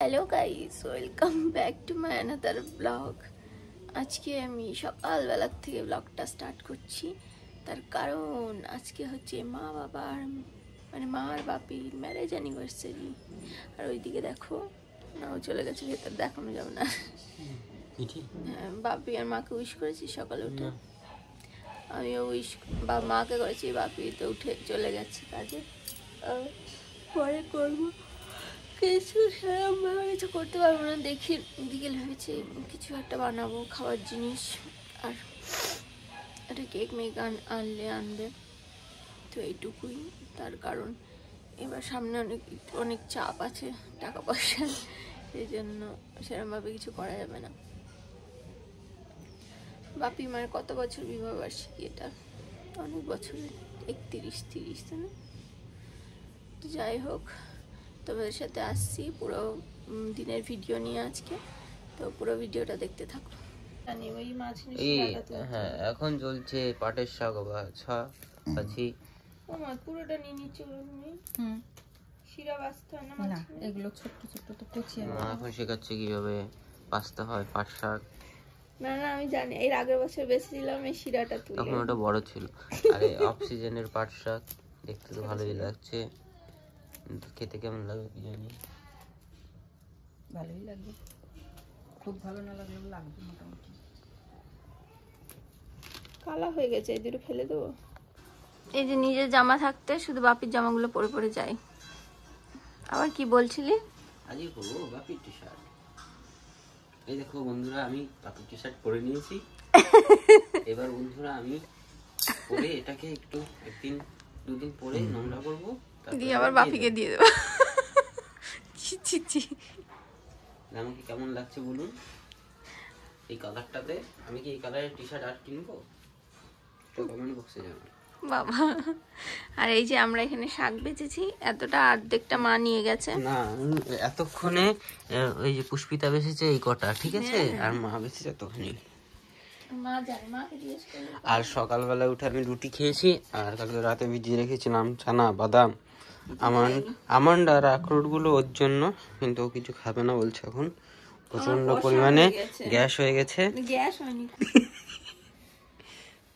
Hello guys, welcome back to my another blog. আজকে আমি সকালবেলা থেকে ব্লগটা স্টার্ট করছি। তার কারণ আজকে হচ্ছে মা বাবার মানে মা আর বাপির ম্যারেজ অ্যানিভার্সারি। আর ওইদিকে দেখো, নাও চলে গেছে ভেতর, দেখানো যাবে না। হ্যাঁ, বাপি আর মাকে উইশ করেছি সকালে উঠে। আমিও উইশ মাকে করেছি, বাপি তো উঠে চলে গেছে কাজে, পরে করবো। কিছু করতে পারবো না, দেখি বিকেল ভেবেছি কিছু একটা বানাবো খাওয়ার জিনিস। আর একটা কেক মেক আনবে, তো এইটুকুই। তার কারণ এবার সামনে অনেক চাপ আছে টাকা পয়সা, এই জন্য সেরকমভাবে কিছু করা যাবে না। বাপি মায়ের কত বছর বিবাহ বার্ষিকী, এটা অনেক বছরের, 31-30 তো না। তো যাই হোক, তোমাদের সাথে আসছি পুরো দিনের ভিডিও নিয়ে আজকে, তো পুরো ভিডিওটা দেখতে থাকো। হ্যাঁ, এখন চলছে পাটের শাক বাছি। পুরোটা নিয়ে নিচে শিরা বাছতে হয় না, এগুলো ছোট ছোট তো কুচিয়ে মা এখন শেখাচ্ছে কিভাবে বাছতে হয় পাট শাক। না আমি জানি, এর আগের বছর বেঁচেছিলাম এই শিরাটা তুলে, তখন ওটা বড় ছিল। আরে অফ সিজনের পাট শাক দেখতে তো ভালোই লাগছে, কিন্তু খেতে কেমন লাগবে কি জানি। ভালোই লাগবে, খুব ভালো না লাগলেও লাগবে মোটামুটি। কালা হয়ে গেছে, এই দুটো ফেলে দেবো। এই যে নিজের জামা থাকতে শুধু বাপির জামাগুলো পরে পরে যায়। আবার কি বলছিলি? আজকে পরবো বাপির টি শার্ট। এই দেখো বন্ধুরা, আমি বাপির টি শার্ট পরে নিয়েছি। এবার বন্ধুরা আমি পরে এটাকে একটু দুদিন পরে নোংরা করবো, দিয়ে আবার বাপিকে দিয়ে দেবো। আমাকে কেমন লাগছে বলুন এই কালারটাতে? আমি কি এই কালারের টি শার্ট আর কিনবো? কমেন্ট বক্সে জানান বাবা। আর এই যে আমরা এখানে শাক বেচেছি, এতটা অর্ধেকটা মা নিয়ে গেছে। না, এতক্ষণে ওই যে পুষ্পিতা বেচেছে এই কটা, ঠিক আছে, আর মা বেচেছে এতখানি। আর সকালবেলা উঠে আমি রুটি খেয়েছি, আর কালকে রাতে ভিজিয়ে রেখেছিলাম চানা বাদাম আমন্ড আর আখরোট গুলো ওর জন্য, কিন্তু ও কিছু খাবে না বলছে। এখন প্রচন্ড পরিমাণে গ্যাস হয়ে গেছে। গ্যাস হয়নি,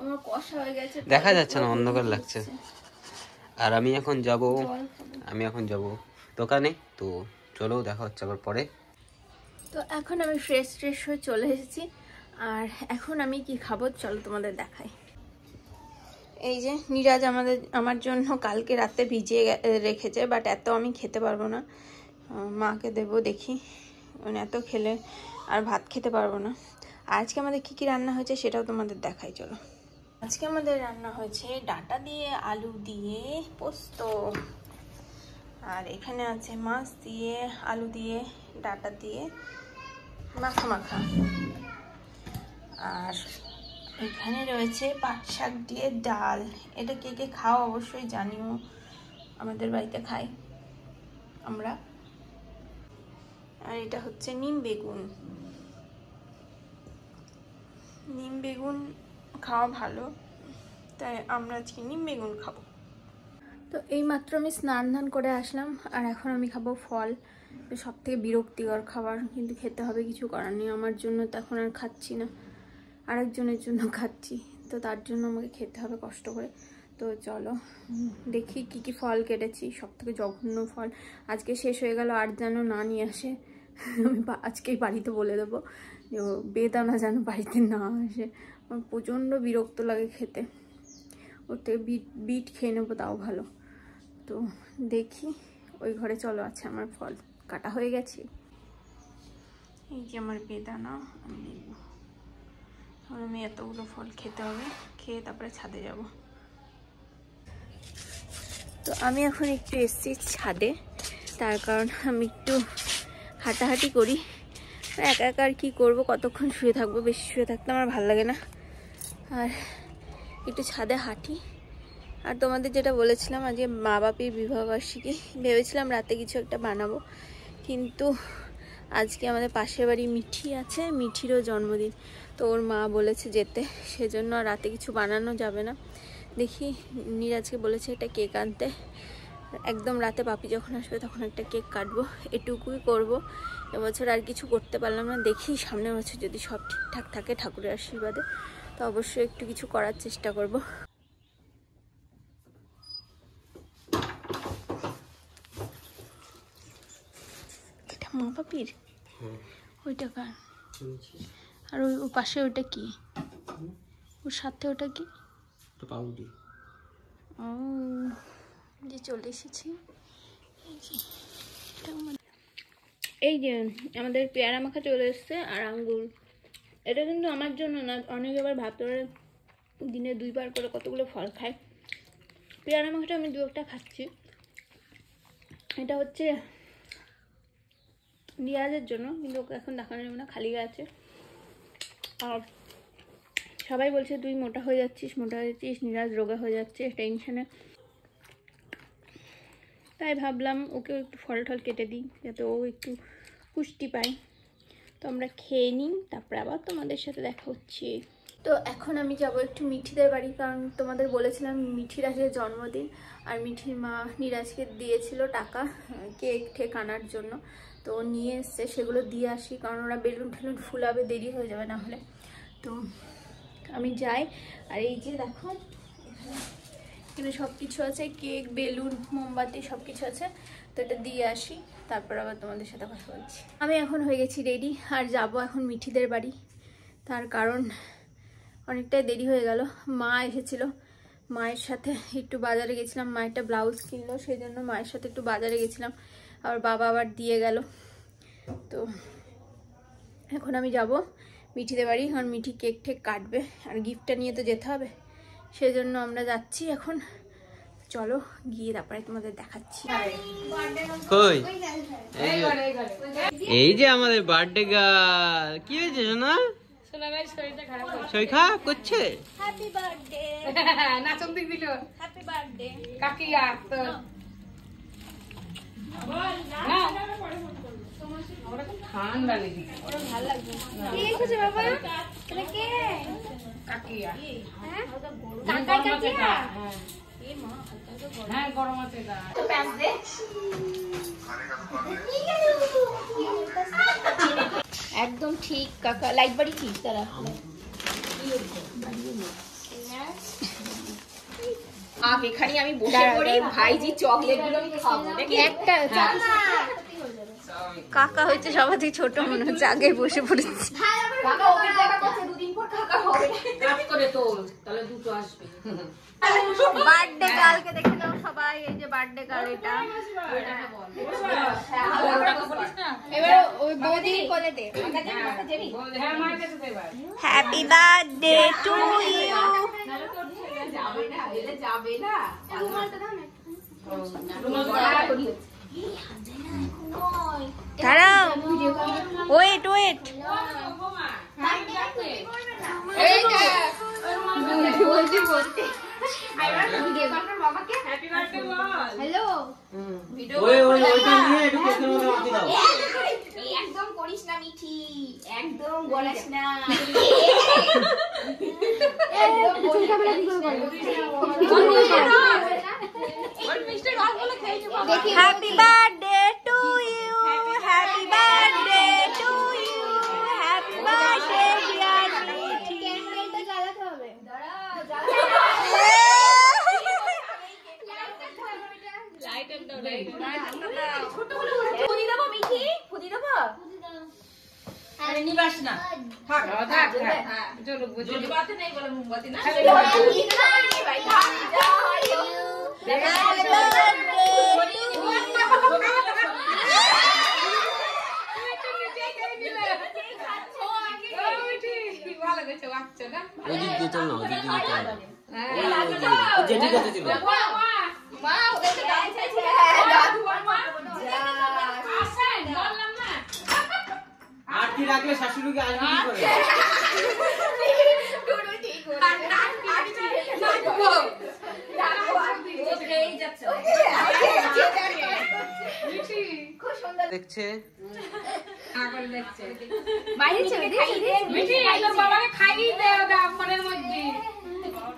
আমার কষা হয়ে গেছে, দেখা যাচ্ছে না, অন্ধকার লাগছে। আর আমি এখন যাব দোকানে, তো চলো দেখা হচ্ছে আবার পরে। তো এখন আমি ফ্রেশ হয়ে চলে এসেছি, আর এখন আমি কি খাবো চলো তোমাদের দেখাই। এই যে নিরাজ আমার জন্য কালকে রাতে ভিজিয়ে রেখেছে, বাট এত আমি খেতে পারবো না, মাকে দেবো দেখি, মানে এত খেলে আর ভাত খেতে পারবো না। আজকে আমাদের কি রান্না হয়েছে সেটাও তোমাদের দেখাই চলো। আজকে আমাদের রান্না হয়েছে ডাঁটা দিয়ে আলু দিয়ে পোস্ত, আর এখানে আছে মাছ দিয়ে আলু দিয়ে ডাঁটা দিয়ে মাখা, আর এখানে রয়েছে পাট শাক দিয়ে ডাল। এটা কে কে খাও অবশ্যই জানিও, আমাদের বাড়িতে খাই আমরা। আর এটা হচ্ছে নিম বেগুন খাওয়া ভালো, তাই আমরা আজকে নিম বেগুন খাবো। তো এই মাত্র আমি স্নান করে আসলাম, আর এখন আমি খাবো ফল। সব থেকে বিরক্তিকর খাবার, কিন্তু খেতে হবে, কিছু করার নেই। আমার জন্য তো এখন আর খাচ্ছি না, আরেকজনের জন্য খাচ্ছি, তো তার জন্য আমাকে খেতে হবে কষ্ট করে। তো চলো দেখি কি ফল কেটেছি। সব থেকে জঘন্য ফল আজকে শেষ হয়ে গেল, আর যেন না নিয়ে আসে। আমি আজকেই বাড়িতে বলে দেবো যে বেদানা যেন বাড়িতে না আসে, আমার প্রচণ্ড বিরক্ত লাগে খেতে। ওর থেকে বিট খেয়ে নেবো, তাও ভালো। তো দেখি, ওই ঘরে চলো, আছে আমার ফল কাটা হয়ে গেছে। এই যে আমার বেদানা, আমি নেবো। আমি এতগুলো ফল খেতে হবে, খেয়ে তারপরে ছাদে যাব। তো আমি এখন একটু এসেছি ছাদে, তার কারণ আমি একটু হাঁটাহাঁটি করি। একা আর কি করবো, কতক্ষণ শুয়ে থাকবো, বেশি শুয়ে থাকতে আমার ভালো লাগে না, আর একটু ছাদে হাঁটি। আর তোমাদের যেটা বলেছিলাম, আজকে মা বাপির বিবাহবার্ষিকী, ভেবেছিলাম রাতে কিছু একটা বানাবো, কিন্তু আজকে আমাদের পাশের বাড়ি মিঠি আছে, মিঠিরও জন্মদিন, তো ওর মা বলেছে যেতে, সেজন্য রাতে কিছু বানানো যাবে না। দেখি নিরাজকে বলেছে একটা কেক আনতে, একদম রাতে পাপি যখন আসবে তখন একটা কেক কাটবো, এটুকুই করব। এবছর আর কিছু করতে পারলাম না, দেখি সামনের বছর যদি সব ঠিকঠাক থাকে ঠাকুরের আশীর্বাদে তো অবশ্যই একটু কিছু করার চেষ্টা করব। এটা মা পাপির, ওইটা কার? আর ওই পাশে ওইটা কি? ওর সাথে ওটা কি? পাউডি। ও যে চলে এসেছি। এই যে আমাদের পেয়ারা মাখা চলে এসছে আর আঙ্গুর। এটা কিন্তু আমার জন্য না, অনেকে আবার ভাবতে পারে দিনে 2 বার করে কতগুলো ফল খায়। পেয়ারা মাখাটা আমি 2-1টা খাচ্ছি। এটা হচ্ছে রিয়াজের জন্য, কিন্তু ওকে এখন দেখানো যাবে না, খালি আছে। আর সবাই বলছে তুই মোটা হয়ে যাচ্ছিস, নিরাজ রোগা হয়ে যাচ্ছে টেনশনে। তাই ভাবলাম ওকে একটু ফল টল কেটে দিই যাতে ও একটু পুষ্টি পায়। তো আমরা খেয়ে নিই, তারপরে আবার তোমাদের সাথে দেখা হচ্ছে। তো এখন আমি যাব একটু মিঠিদের বাড়ি, কারণ তোমাদের বলেছিলাম মিঠির আজকে জন্মদিন আর মিঠির মা নিরাজকে দিয়েছিল টাকা কেক ঠেক আনার জন্য। তো নিয়ে এসছে, সেগুলো দিয়ে আসি, কারণ ওরা বেলুন ঠেলুন ফুলাবে, দেরি হয়ে যাবে না হলে। তো আমি যাই। আর এই যে দেখো এখানে সব কিছু আছে, কেক, বেলুন, মোমবাতি সব কিছু আছে। তো এটা দিয়ে আসি, তারপর আবার তোমাদের সাথে কথা বলছি। আমি এখন হয়ে গেছি রেডি আর যাব এখন মিঠিদের বাড়ি। তার কারণ অনেকটাই দেরি হয়ে গেল, মা এসেছিল, মায়ের সাথে একটু বাজারে গেছিলাম, মা একটা ব্লাউজ কিনলো, সেই জন্য মায়ের সাথে একটু বাজারে গেছিলাম। আর বাবা আবার দিয়ে গেল। তো এখন আমি যাব মিঠিদের বাড়ি, কারণ মিঠি কেক ঠেক কাটবে আর গিফটটা নিয়ে তো যেতে হবে, সেই জন্য আমরা যাচ্ছি এখন। চলো গিয়ে তারপরে তোমাদের দেখাচ্ছি। কই এই যে আমাদের বার্থডে গার্ল, কি হয়েছে সোনা? শরীর খারাপ করছে? Happy birthday. নাচন দিক দিল। হ্যাপি বার্থডে কাকিয়া তো ঠান্ডা লেগে ওরা ভালো লাগবে। কি এসেছে বাবা? এটা কে? কাকিয়া। হ্যাঁ কাকাই কাকিয়া। হ্যাঁ গরম আছে গা। তো প্যাস দে। একদম ঠিক কাকা। লাইট বাড়ি কি তারা? এখানে আমি বসে পড়ি, ভাইজি চকলেট গুলো আমি খাবো নাকি? একটা কাকা হচ্ছে সবার থেকে ছোট মনে হচ্ছে, আগে বসে পড়েছি। কাকা অভিজ্ঞতা করছে 2 দিন পর কাকা হবে। কাজ করে তোল, তাহলে দুটো আসবে। বার্থডে গার্লকে দেখে নাও সবাই, এই যে বার্থডে গার্ল এটা। এবার ওই বৌদি কোলে দে। হ্যাঁ মার কাছে দে এবার। Happy birthday to you. যাবে না, এলে যাবে না। দাঁড়াও, ওয়েট ওয়েট। হ্যালো একদম করিস না মিঠি, একদম বলিস না। Happy birthday to you, happy birthday to you, happy birthday dear Mithi. ফুদি দেবো মিঠি, ফুদি দেবো। আরে নিবাস না। থাক থাক থাক। চলো বুঝি। বাতি নেই বলে মোমবাতি না। ভালো গেছে বাচ্চা না। ওদিক দিয়ে চল না, ওদিক দিয়ে চল না। যেটি কাছে ছিল মা ওদেরকে দাও চাইছে। দাদু মা আসেন বললাম না। আরতি রাখলে শাশুড়িকে আসবে কি করে? পুরো ঠিক বলে। ডাকবো। ওকেই যাচ্ছে। মিঠি খুব সুন্দর দেখছে। আগল দেখছে। বাইরে চলে খাই দে মিঠি তোর বাবাকে খাইয়ে দে ওটা মনের মধ্যে।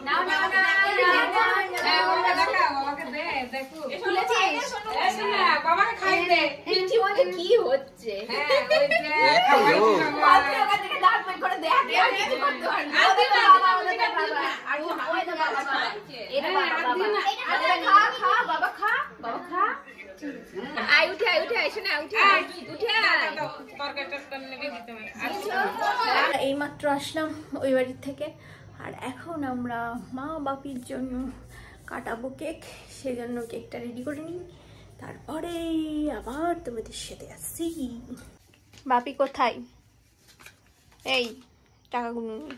নাও নাও নাও হ্যাঁ ওটা দেখা বাবাকে দে দেখো খুলেছিস? এই শোনা, বাবাকে খাই দে। মিঠি মধ্যে কি হচ্ছে? হ্যাঁ, ওই যে একটা লোক। বাপরে, ওখান থেকে দাঁত বের করে দেখ, আর কিছু করতে পারবি না। ওদের বাবা, ওদের বাবা। আর ওই যে বাবা, বাবা। এটা বাবা, বাবা। আরে খা, খা, বাবা খা, বাবা খা। আয় উঠে আয়, উঠে আয়, শোনা, উঠে আয়, উঠে আয়। তরকারিটা নেবে দিতে হবে। আমরা এইমাত্র আসলাম ওই বাড়ির থেকে, আর এখন আমরা মা বাপির জন্য কাটাবো কেক। সেজন্য কেকটা রেডি করে নিই, তারপরে আবার তোমাদের সাথে আসছি। বাপি কোথায়? এই টাকাগুলো নিন।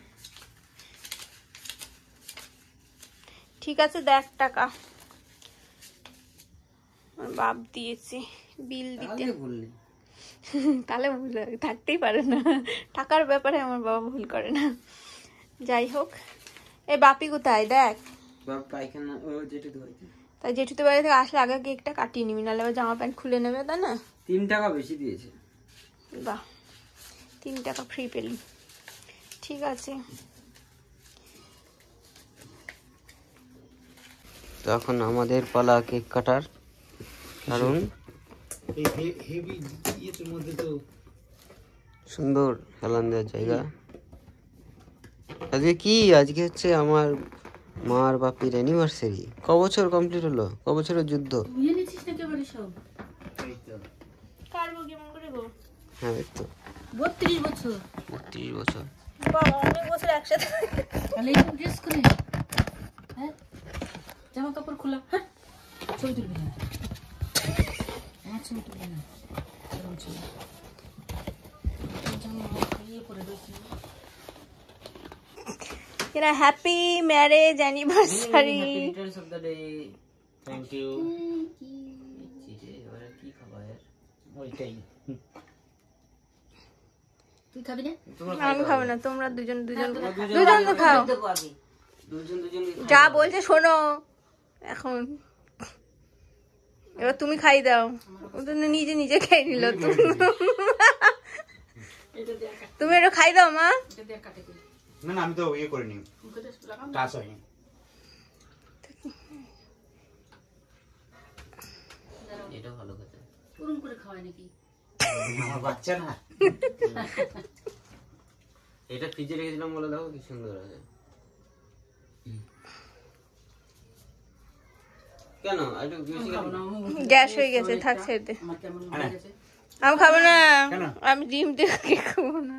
ঠিক আছে, দেখ টাকা আমার বাপ দিয়েছে বিল দিতে। বললি তাহলে ভুল থাকতেই পারে না, টাকার ব্যাপারে আমার বাবা ভুল করে না। যাই হোক, এই বাপি কোথায় দেখ। বাপ পায়খানা ও যেটা ধোয়াইছে। তাই জেঠুতে বাড়ি থেকে আসলে আগে কেকটা কাটিয়ে নিবি, নাহলে আবার জামা প্যান্ট খুলে নেবে, তাই না? 3 টাকা বেশি দিয়েছে। বাহ, 3 টাকা ফ্রি পেলি, ঠিক আছে। তখন আমাদের পালা কেক কাটার, কারণ সুন্দর হেলান দেওয়ার জায়গা। আজকে কি? আজকে হচ্ছে আমার মার বাপির অ্যানিভার্সারি। ক বছর কমপ্লিট হলো? ক বছরের যুদ্ধ? কাটবো কেমন করে গো? হ্যাঁ, এই তো 32 বছর। 32 বছর। বাবা, অনেক বছর একসাথে। তাহলে এই ড্রেস করে হ্যাঁ, জামা কাপড় খোলা। হ্যাঁ, ছবি তুলবি না। হ্যাঁ, ছবি তুলবি না। এরকম ছবি। জামা ইয়ে করে রয়েছে। এরা happy marriage anniversary. Returns of the day. Thank you. কি খাবার? ওইটাই। তুই খাবি না? আমি খাবো না, তোমরা দুজন দুজন দুজন তো খাও। দুজন যা বলছে শোনো এখন। এবার তুমি খাই দাও। ও তো নিজে নিজে খেয়ে নিল। তুমি এটা খাই দাও মা। না না, আমি তো ইয়ে করিনি, টাচ হয়নি। এটা ভালো কথা। পুরুম করে খাওয়ায় নাকি? আমার বাচ্চা না। এটা ফ্রিজে রেখেছিলাম বলে দেখো কি সুন্দর আছে। কেন একটু বেশি খাবো না? গ্যাস হয়ে গেছে, থাক ছেড়ে দে। আমার কেমন মনে গেছে? আমি খাবো না, কেন? আমি ডিম দিয়ে খাবো না।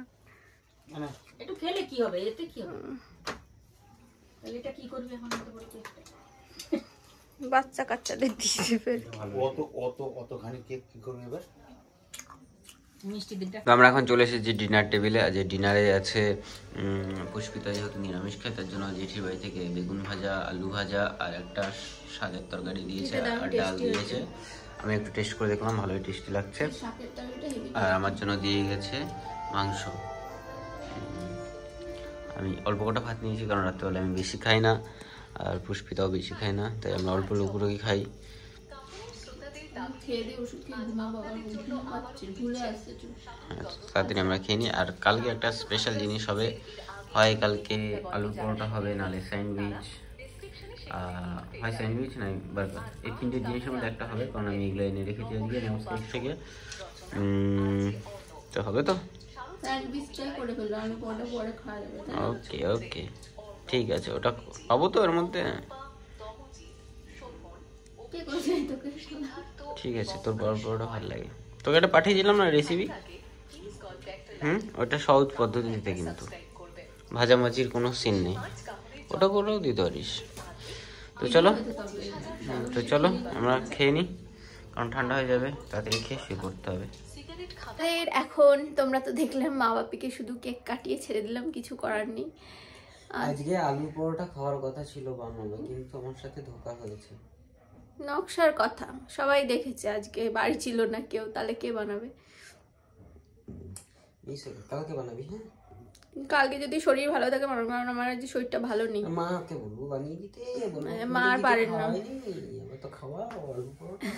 না, একটু খেলে কি হবে? এতে কি হবে? তাহলে এটা কি করবি এখন? এত বড় কেকটা বাচ্চা কাচ্চাদের দিতে পারে। অত অত অতখানি কেক কি করবি এবার? মিষ্টি দিনটা তো আমরা এখন চলে এসেছি ডিনার টেবিলে। আজ ডিনারে আছে পুষ্পিতা যেহেতু নিরামিষ খায়, তার জন্য জেঠির বাড়ি থেকে বেগুন ভাজা, আলু ভাজা আর একটা শাকের তরকারি দিয়েছে আর ডাল দিয়েছে। আমি একটু টেস্ট করে দেখলাম, ভালোই টেস্টি লাগছে। আর আমার জন্য দিয়ে গেছে মাংস। আমি অল্প কটা ভাত নিয়েছি, কারণ রাত্রেবেলা আমি বেশি খাই না, আর পুষ্পিতাও বেশি খায় না, তাই আমরা অল্প লোকগুলোই খাই। তাড়াতাড়ি আমরা খেয়ে নিই। আর কালকে একটা স্পেশাল জিনিস হবে, হয় কালকে আলুর পরোটা হবে, নাহলে স্যান্ডউইচ, হয় স্যান্ডউইচ নাই বার্গার। এই 3টে জিনিসের মধ্যে একটা হবে, কারণ আমি এগুলো এনে রেখেছি আজকে নিউজ থেকে। তো হবে তো? ওকে ওকে, ঠিক আছে, ওটা পাবো তো এর মধ্যে। ঠিক আছে, তোর পরোটা ভালো লাগে, তোকে এটা পাঠিয়ে দিলাম না রেসিপি। ওটা সহজ পদ্ধতিতে, কিন্তু ভাজামাজির কোনো সিন নেই, ওটা করেও দিতে পারিস। তো চলো আমরা খেয়ে নিই, কারণ ঠান্ডা হয়ে যাবে, তাড়াতাড়ি খেয়ে শুয়ে পড়তে হবে। এখন তোমরা তো দেখলাম মা বাপিকে শুধু কেক কাটিয়ে ছেড়ে দিলাম, কিছু করার নেই। আজকে আলু পরোটা খাওয়ার কথা ছিল বানানো, কিন্তু আমার সাথে ধোকা হয়েছে। নকশার কথা সবাই দেখেছে, আজকে বাড়ি ছিল না কেউ, তাহলে কে বানাবে? কালকে বানাবি? হ্যাঁ, কালকে যদি শরীর ভালো থাকে বানাবো, কারণ আমার আজ শরীরটা ভালো নেই। মাকে বলবো বানিয়ে দিতে, মা আর পারেন না। তো খাওয়া আলু পরোটা।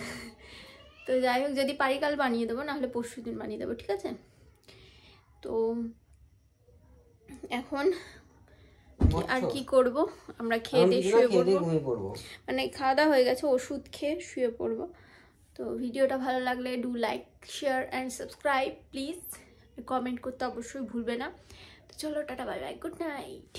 তো যাই হোক, যদি পারি কাল বানিয়ে দেবো, নাহলে পরশু দিন বানিয়ে দেবো, ঠিক আছে? তো এখন আর কি করব, আমরা খেয়ে দিয়ে শুয়ে পড়বো। ঘুমিয়ে পড়বো। মানে খাওয়া দাওয়া হয়ে গেছে, ওষুধ খেয়ে শুয়ে পড়বো। তো ভিডিওটা ভালো লাগলে do like, share and subscribe please. Comment করতে অবশ্যই ভুলবে না। তো চলো tata, bye bye, good night.